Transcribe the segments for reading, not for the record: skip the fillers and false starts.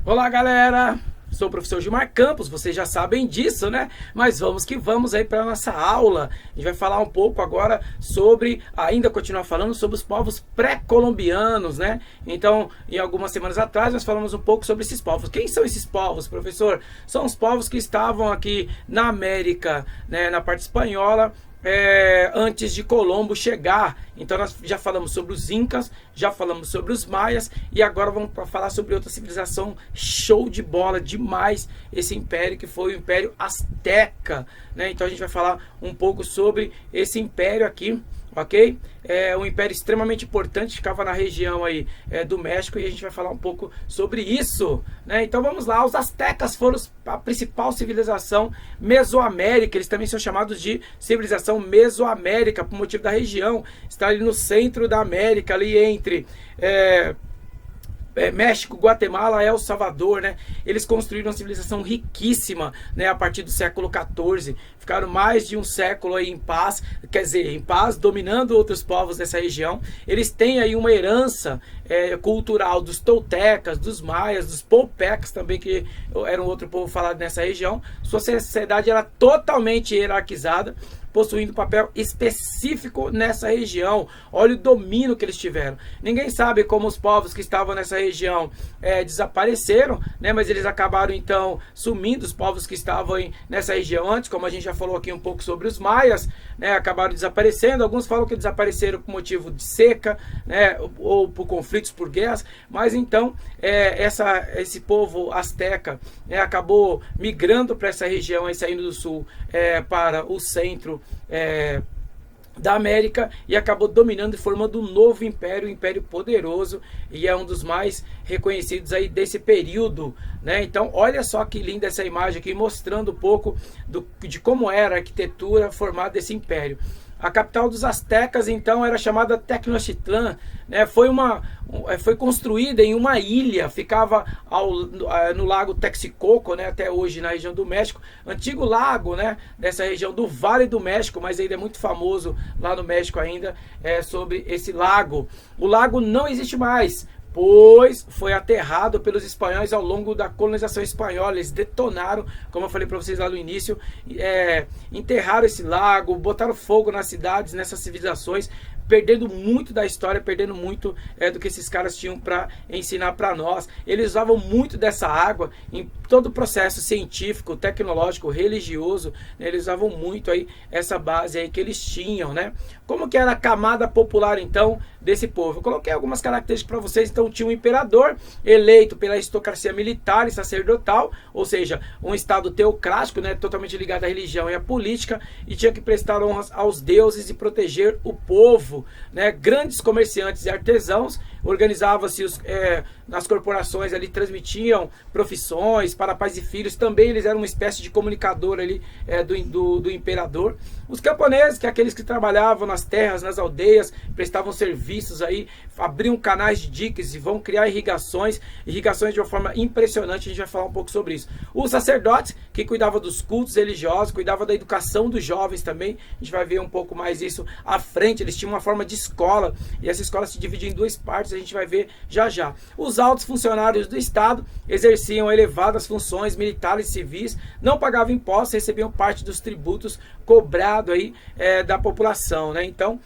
Olá, galera! Sou o professor Gilmar Campos, vocês já sabem disso, né? Mas vamos que vamos aí para a nossa aula. A gente vai falar um pouco agora sobre, ainda continuar falando sobre os povos pré-colombianos, né? Então, em algumas semanas atrás, nós falamos um pouco sobre esses povos. Quem são esses povos, professor? São os povos que estavam aqui na América, né, na parte espanhola, antes de Colombo chegar. Então nós já falamos sobre os Incas, já falamos sobre os Maias e agora vamos falar sobre outra civilização show de bola demais, esse império que foi o Império Azteca, né? Então a gente vai falar um pouco sobre esse império aqui, ok? É um império extremamente importante, ficava na região aí do México, e a gente vai falar um pouco sobre isso, né? Então vamos lá. Os astecas foram a principal civilização mesoamérica. Eles também são chamados de civilização mesoamérica por motivo da região, está ali no centro da América, ali entre México, Guatemala, El Salvador, né? Eles construíram uma civilização riquíssima, né? A partir do século XIV, ficaram mais de um século aí em paz, quer dizer, em paz, dominando outros povos dessa região. Eles têm aí uma herança cultural dos toltecas, dos maias, dos polpecas também, que era um outro povo falado nessa região. Sua sociedade era totalmente hierarquizada, possuindo papel específico nessa região. Olha o domínio que eles tiveram. Ninguém sabe como os povos que estavam nessa região desapareceram, né? Mas eles acabaram então sumindo, os povos que estavam nessa região antes, como a gente já falou aqui um pouco sobre os maias, né? Acabaram desaparecendo. Alguns falam que desapareceram por motivo de seca, né? Ou por conflitos, por guerras. Mas então esse povo asteca acabou migrando para essa região, aí, saindo do sul para o centro da América, e acabou dominando e formando um novo império, um império poderoso, e é um dos mais reconhecidos aí desse período, né? Então olha só que linda essa imagem aqui, mostrando um pouco de como era a arquitetura formada desse império. A capital dos astecas então era chamada Tenochtitlan, né? Foi construída em uma ilha, ficava no lago Texcoco, né? Até hoje na região do México, antigo lago, né? Dessa região do Vale do México, mas ainda é muito famoso lá no México ainda, sobre esse lago. O lago não existe mais, pois foi aterrado pelos espanhóis ao longo da colonização espanhola. Eles detonaram, como eu falei para vocês lá no início, enterraram esse lago, botaram fogo nas cidades, nessas civilizações, perdendo muito da história, perdendo muito do que esses caras tinham para ensinar para nós. Eles usavam muito dessa água em todo o processo científico, tecnológico, religioso, né? Eles usavam muito aí essa base aí que eles tinham, né? Como que era a camada popular então desse povo? Eu coloquei algumas características para vocês. Então tinha um imperador eleito pela aristocracia militar e sacerdotal, ou seja, um estado teocrático, né? Totalmente ligado à religião e à política, e tinha que prestar honras aos deuses e proteger o povo, né? Grandes comerciantes e artesãos organizavam-se nas corporações ali, transmitiam profissões para pais e filhos. Também eles eram uma espécie de comunicador ali do imperador. Os camponeses, que é aqueles que trabalhavam nas terras, nas aldeias, prestavam serviços aí, abriam canais de diques e vão criar irrigações de uma forma impressionante. A gente vai falar um pouco sobre isso. Os sacerdotes, que cuidavam dos cultos religiosos, cuidavam da educação dos jovens também. A gente vai ver um pouco mais isso à frente. Eles tinham uma forma de escola, e essa escola se dividia em duas partes, a gente vai ver já já. Os altos funcionários do Estado exerciam elevadas funções militares e civis, não pagavam impostos, recebiam parte dos tributos cobrados aí da população, né? Então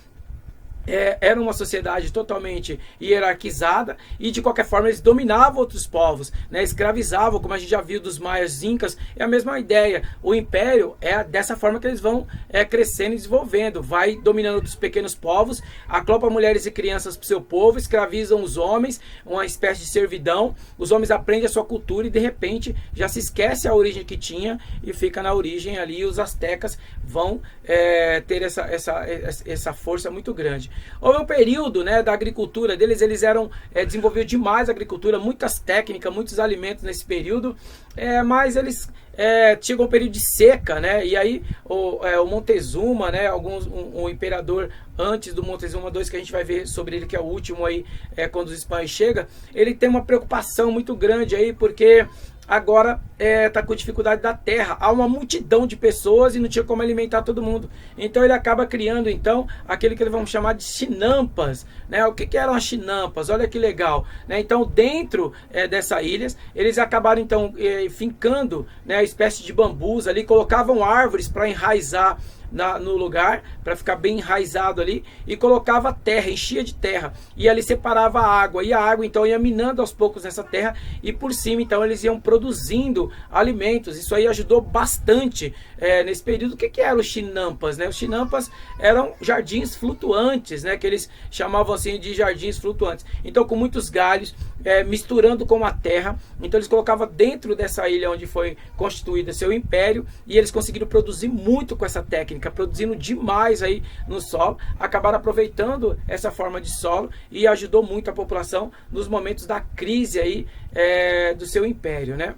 era uma sociedade totalmente hierarquizada, e de qualquer forma eles dominavam outros povos, né? Escravizavam, como a gente já viu dos maias, incas. É a mesma ideia. O império é dessa forma que eles vão crescendo e desenvolvendo, vai dominando outros pequenos povos, acopla mulheres e crianças para o seu povo, escravizam os homens, uma espécie de servidão. Os homens aprendem a sua cultura e de repente já se esquece a origem que tinha e fica na origem ali. Os astecas vão ter essa força muito grande. Houve um período, né, da agricultura deles. Eles desenvolviam demais a agricultura, muitas técnicas, muitos alimentos nesse período, mas eles chegou um período de seca, né? E aí o Montezuma, né, um imperador antes do Montezuma II, que a gente vai ver sobre ele, que é o último aí, quando os espanhóis chegam, ele tem uma preocupação muito grande aí, porque agora está com dificuldade da terra. Há uma multidão de pessoas e não tinha como alimentar todo mundo. Então ele acaba criando então aquele que eles vão chamar de chinampas, né? O que eram as chinampas? Olha que legal, né? Então dentro dessas ilhas eles acabaram então fincando, né, espécie de bambus ali, colocavam árvores para enraizar no lugar, para ficar bem enraizado ali, e colocava terra, enchia de terra, e ali separava a água, e a água então ia minando aos poucos nessa terra, e por cima então eles iam produzindo alimentos. Isso aí ajudou bastante nesse período. O que eram os chinampas, né? Os chinampas eram jardins flutuantes, né, que eles chamavam assim de jardins flutuantes, então com muitos galhos, misturando com a terra. Então eles colocavam dentro dessa ilha onde foi constituído seu império, e eles conseguiram produzir muito com essa técnica, produzindo demais aí no solo, acabaram aproveitando essa forma de solo e ajudou muito a população nos momentos da crise aí do seu império, né?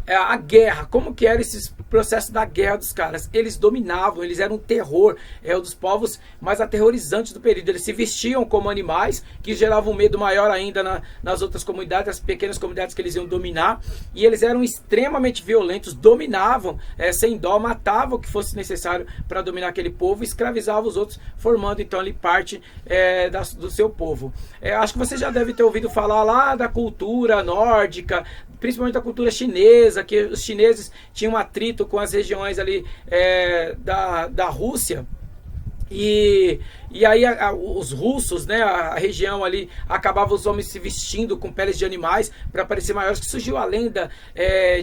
A guerra, como que era esse processo da guerra dos caras? Eles dominavam, eles eram um terror, um dos povos mais aterrorizantes do período. Eles se vestiam como animais, que geravam um medo maior ainda nas outras comunidades, as pequenas comunidades que eles iam dominar, e eles eram extremamente violentos, dominavam sem dó, matavam o que fosse necessário para dominar aquele povo, escravizavam os outros, formando então ali parte do seu povo. Acho que você já deve ter ouvido falar lá da cultura nórdica, principalmente da cultura chinesa, que os chineses tinham atrito com as regiões ali da Rússia. E aí os russos, né, a região ali, acabava os homens se vestindo com peles de animais para parecer maiores, que surgiu a lenda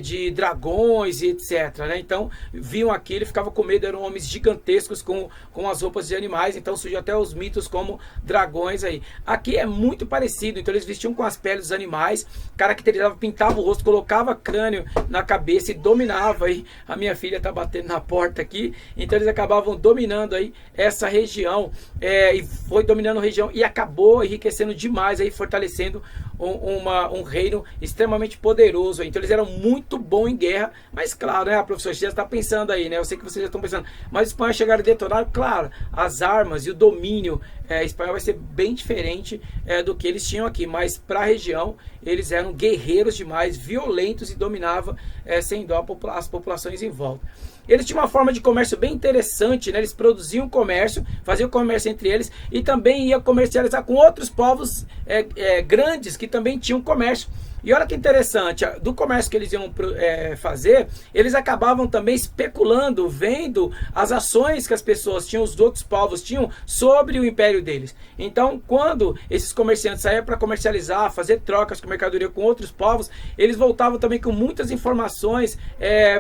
de dragões e etc, né? Então viam aquilo e ficavam com medo, eram homens gigantescos com as roupas de animais, então surgiu até os mitos como dragões aí. Aqui é muito parecido, então eles vestiam com as peles dos animais, caracterizavam, pintavam o rosto, colocava crânio na cabeça e dominava aí. A minha filha tá batendo na porta aqui, então eles acabavam dominando aí essa região, e foi dominando a região e acabou enriquecendo demais aí, fortalecendo um reino extremamente poderoso. Então eles eram muito bons em guerra, mas claro, né, professor, você já está pensando aí, né? Eu sei que vocês já estão pensando, mas os espanhóis chegaram e detonaram, claro, as armas e o domínio espanhol vai ser bem diferente do que eles tinham aqui, mas para a região eles eram guerreiros demais, violentos, e dominavam sem dó as populações em volta. Eles tinham uma forma de comércio bem interessante, né? Eles produziam comércio, faziam comércio entre eles e também iam comercializar com outros povos grandes que também tinham comércio. E olha que interessante, do comércio que eles iam fazer, eles acabavam também especulando, vendo as ações que as pessoas tinham, os outros povos tinham sobre o império deles. Então, quando esses comerciantes saíam para comercializar, fazer trocas com mercadoria com outros povos, eles voltavam também com muitas informações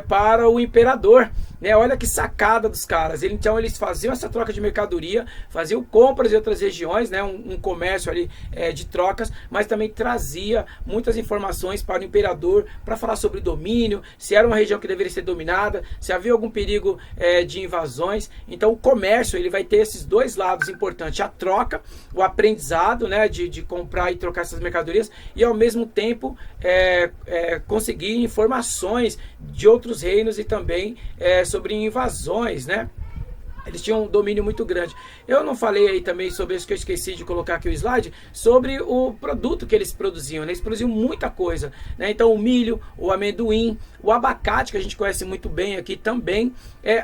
para o imperador. Olha que sacada dos caras. Então eles faziam essa troca de mercadoria, faziam compras em outras regiões, né, um comércio ali de trocas, mas também trazia muitas informações para o imperador para falar sobre domínio, se era uma região que deveria ser dominada, se havia algum perigo de invasões. Então o comércio ele vai ter esses dois lados importantes: a troca, o aprendizado, né, de comprar e trocar essas mercadorias, e ao mesmo tempo conseguir informações de outros reinos e também sobre invasões, né? Eles tinham um domínio muito grande. Eu não falei aí também sobre isso, que eu esqueci de colocar aqui o slide, sobre o produto que eles produziam, né? Eles produziam muita coisa, né? Então o milho, o amendoim, o abacate, que a gente conhece muito bem aqui também,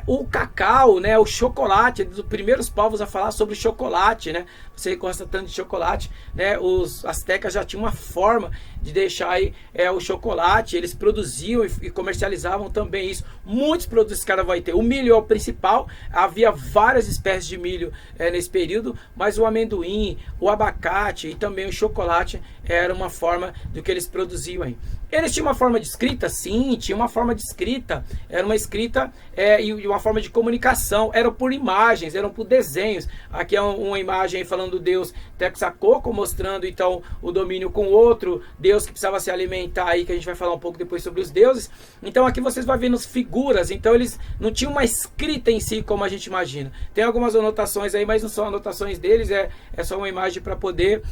o cacau, né? O chocolate, dos primeiros povos a falar sobre chocolate, né? Você gosta tanto de chocolate, né? Os astecas já tinham uma forma de deixar aí o chocolate, eles produziam e comercializavam também isso. Muitos produtos esse cara vai ter. O milho é o principal, havia várias espécies de milho nesse período, mas o amendoim, o abacate e também o chocolate era uma forma do que eles produziam aí. Eles tinham uma forma de escrita? Sim, tinha uma forma de escrita. Era uma escrita e uma forma de comunicação. Eram por imagens, eram por desenhos. Aqui é uma imagem falando do deus Texacoco, mostrando então o domínio com outro deus que precisava se alimentar aí, que a gente vai falar um pouco depois sobre os deuses. Então aqui vocês vão vendo as figuras. Então eles não tinham uma escrita em si como a gente imagina. Tem algumas anotações aí, mas não são anotações deles, é só uma imagem para poder,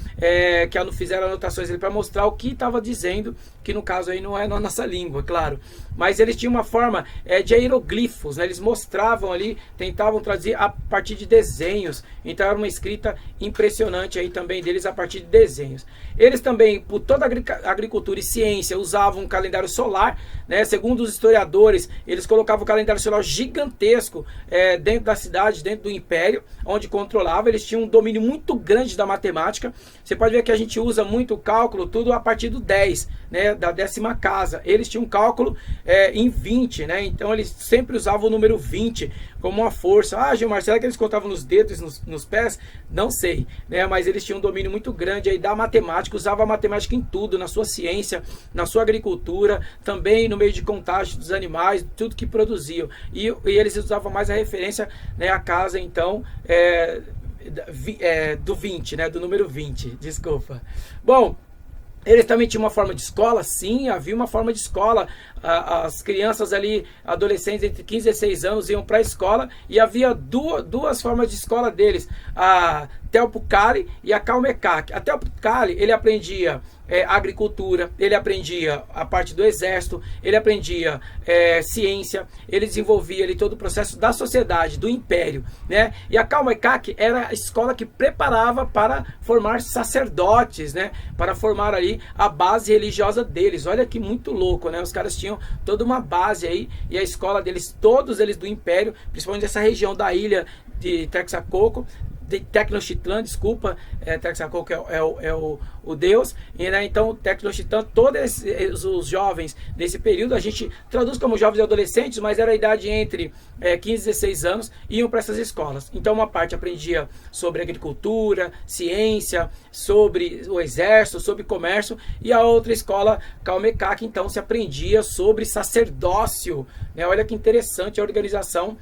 que fizeram anotação interpretações para mostrar o que estava dizendo, que no caso aí não é na nossa língua, claro. Mas eles tinham uma forma de hieroglifos, né? Eles mostravam ali, tentavam traduzir a partir de desenhos. Então era uma escrita impressionante aí também deles a partir de desenhos. Eles também, por toda a agricultura e ciência, usavam um calendário solar, né? Segundo os historiadores, eles colocavam um calendário solar gigantesco dentro da cidade, dentro do império, onde controlava. Eles tinham um domínio muito grande da matemática. Você pode ver que a gente usa muito o cálculo, tudo a partir do 10, né? Da 10ª casa. Eles tinham um cálculo em 20, né? Então eles sempre usavam o número 20 como uma força. Ah, Gilmar, será que eles contavam nos dedos, nos pés? Não sei, né? Mas eles tinham um domínio muito grande aí da matemática, usavam a matemática em tudo, na sua ciência, na sua agricultura, também no meio de contagem dos animais, tudo que produziam. E eles usavam mais a referência, né, a casa, então, do 20, né? Do número 20, desculpa. Bom, eles também tinham uma forma de escola? Sim, havia uma forma de escola. As crianças ali, adolescentes entre 15 e 16 anos, iam para a escola e havia duas formas de escola deles. A Telpukali e a Kalmekak. A Telpukali, ele aprendia agricultura, ele aprendia a parte do exército, ele aprendia ciência, ele desenvolvia ali todo o processo da sociedade, do império, né? E a Kalmekak era a escola que preparava para formar sacerdotes, né? Para formar ali a base religiosa deles. Olha que muito louco, né? Os caras tinham toda uma base aí, e a escola deles, todos eles do império, principalmente dessa região da ilha de Texacoco, de Tecnochitlan, desculpa, Texacoco é o deus, e, né, então Tecnochitlan, todos os jovens nesse período, a gente traduz como jovens e adolescentes, mas era a idade entre 15 e 16 anos, iam para essas escolas. Então uma parte aprendia sobre agricultura, ciência, sobre o exército, sobre comércio, e a outra escola, Kalmekak, então se aprendia sobre sacerdócio, né? Olha que interessante a organização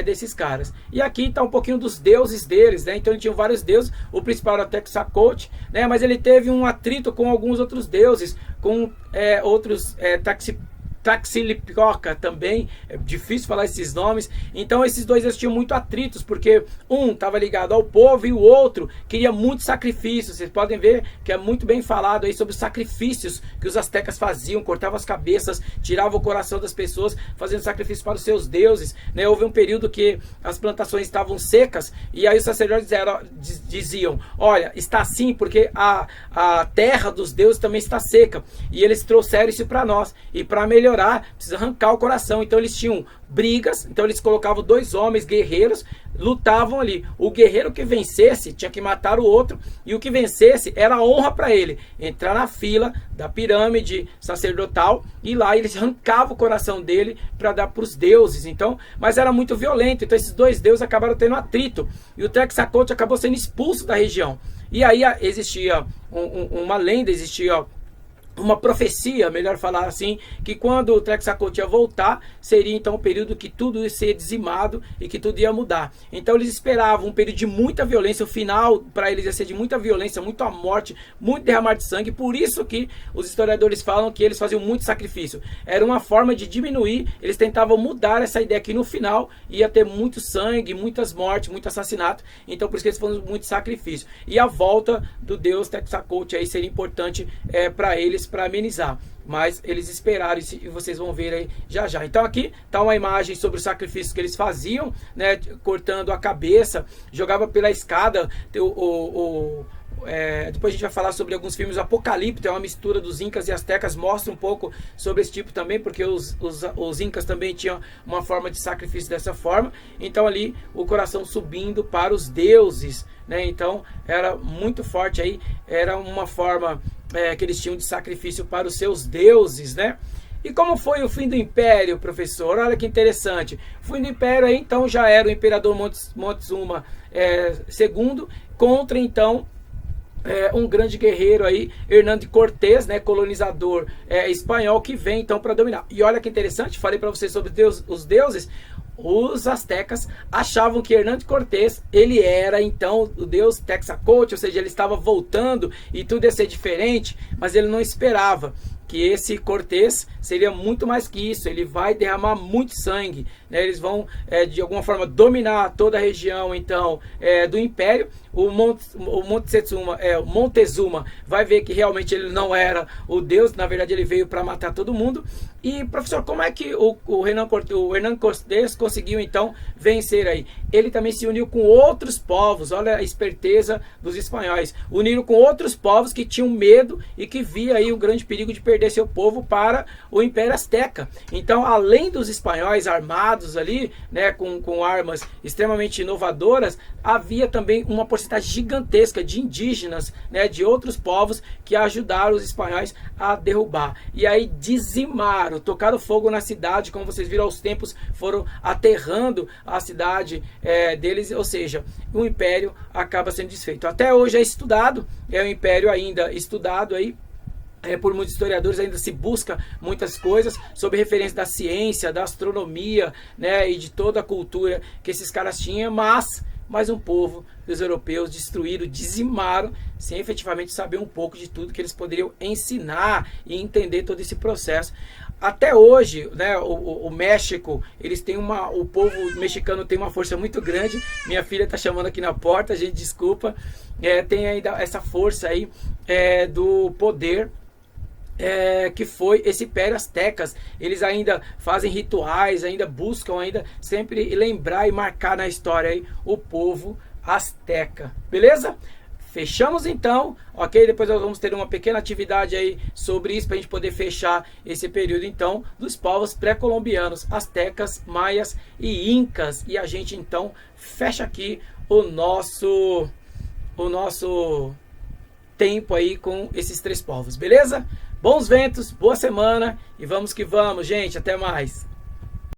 desses caras. E aqui está um pouquinho dos deuses deles, né? Então ele tinha vários deuses, o principal era Texacote, né? Mas ele teve um atrito com alguns outros deuses, com outros Taxilipoca também, é difícil falar esses nomes. Então esses dois eles tinham muito atritos, porque um estava ligado ao povo e o outro queria muito sacrifício. Vocês podem ver que é muito bem falado aí sobre os sacrifícios que os astecas faziam, cortavam as cabeças, tiravam o coração das pessoas, fazendo sacrifício para os seus deuses, né? Houve um período que as plantações estavam secas, e aí os sacerdotes diziam, olha, está assim porque a terra dos deuses também está seca, e eles trouxeram isso para nós, e para melhorar precisa arrancar o coração. Então eles tinham brigas, então eles colocavam dois homens guerreiros, lutavam ali. O guerreiro que vencesse tinha que matar o outro, e o que vencesse era honra para ele, entrar na fila da pirâmide sacerdotal, e lá eles arrancavam o coração dele para dar para os deuses. Então, mas era muito violento, então esses dois deuses acabaram tendo atrito, e o Texacote acabou sendo expulso da região. E aí existia uma lenda, existia uma profecia, melhor falar assim, que quando o Texacote ia voltar, seria então o período que tudo ia ser dizimado e que tudo ia mudar. Então eles esperavam um período de muita violência, o final para eles ia ser de muita violência, muita morte, muito derramar de sangue. Por isso que os historiadores falam que eles faziam muito sacrifício. Era uma forma de diminuir, eles tentavam mudar essa ideia que no final ia ter muito sangue, muitas mortes, muito assassinato. Então por isso que eles faziam muito sacrifício. E a volta do deus Texacote aí seria importante para eles, para amenizar, mas eles esperaram, e vocês vão ver aí já já. Então aqui está uma imagem sobre os sacrifícios que eles faziam, né, cortando a cabeça, jogava pela escada. Depois a gente vai falar sobre alguns filmes. Apocalipto é uma mistura dos incas e astecas, mostra um pouco sobre esse tipo também, porque os incas também tinham uma forma de sacrifício dessa forma. Então ali o coração subindo para os deuses, né? Então era muito forte aí, era uma forma que eles tinham de sacrifício para os seus deuses, né? E como foi o fim do Império, professor? Olha que interessante. O fim do Império aí então já era o imperador Montezuma II contra então um grande guerreiro aí, Hernán Cortés, né, colonizador espanhol, que vem então para dominar. E olha que interessante, falei para vocês sobre os deuses. Os astecas achavam que Hernán Cortés, ele era então o deus Texacote, ou seja, ele estava voltando e tudo ia ser diferente, mas ele não esperava que esse Cortés seria muito mais que isso. Ele vai derramar muito sangue, né? Eles vão de alguma forma dominar toda a região então do Império. o Montezuma vai ver que realmente ele não era o Deus, na verdade ele veio para matar todo mundo. E professor, como é que o Hernán Cortés conseguiu então vencer aí? Ele também se uniu com outros povos, olha a esperteza dos espanhóis, uniram com outros povos que tinham medo e que via aí um grande perigo de perder seu povo para o Império Azteca. Então, além dos espanhóis armados ali, né, com armas extremamente inovadoras, havia também uma porcentagem gigantesca de indígenas, né, de outros povos que ajudaram os espanhóis a derrubar. E aí dizimaram, tocaram fogo na cidade, como vocês viram, aos tempos foram aterrando a cidade deles, ou seja, o império acaba sendo desfeito. Até hoje é estudado, é um império ainda estudado aí, por muitos historiadores, ainda se busca muitas coisas sobre referência da ciência, da astronomia, né, e de toda a cultura que esses caras tinham, mas um povo dos europeus destruíram, dizimaram, sem efetivamente saber um pouco de tudo que eles poderiam ensinar e entender todo esse processo. Até hoje, né, o México, eles têm o povo mexicano tem uma força muito grande. Minha filha está chamando aqui na porta, gente, desculpa. Tem ainda essa força aí do poder, que foi esse Império Aztecas. Eles ainda fazem rituais, ainda buscam ainda sempre lembrar e marcar na história aí o povo azteca. Beleza? Fechamos então, ok? Depois nós vamos ter uma pequena atividade aí sobre isso para a gente poder fechar esse período então dos povos pré-colombianos, astecas, maias e incas. E a gente então fecha aqui o nosso tempo aí com esses três povos, beleza? Bons ventos, boa semana e vamos que vamos, gente. Até mais.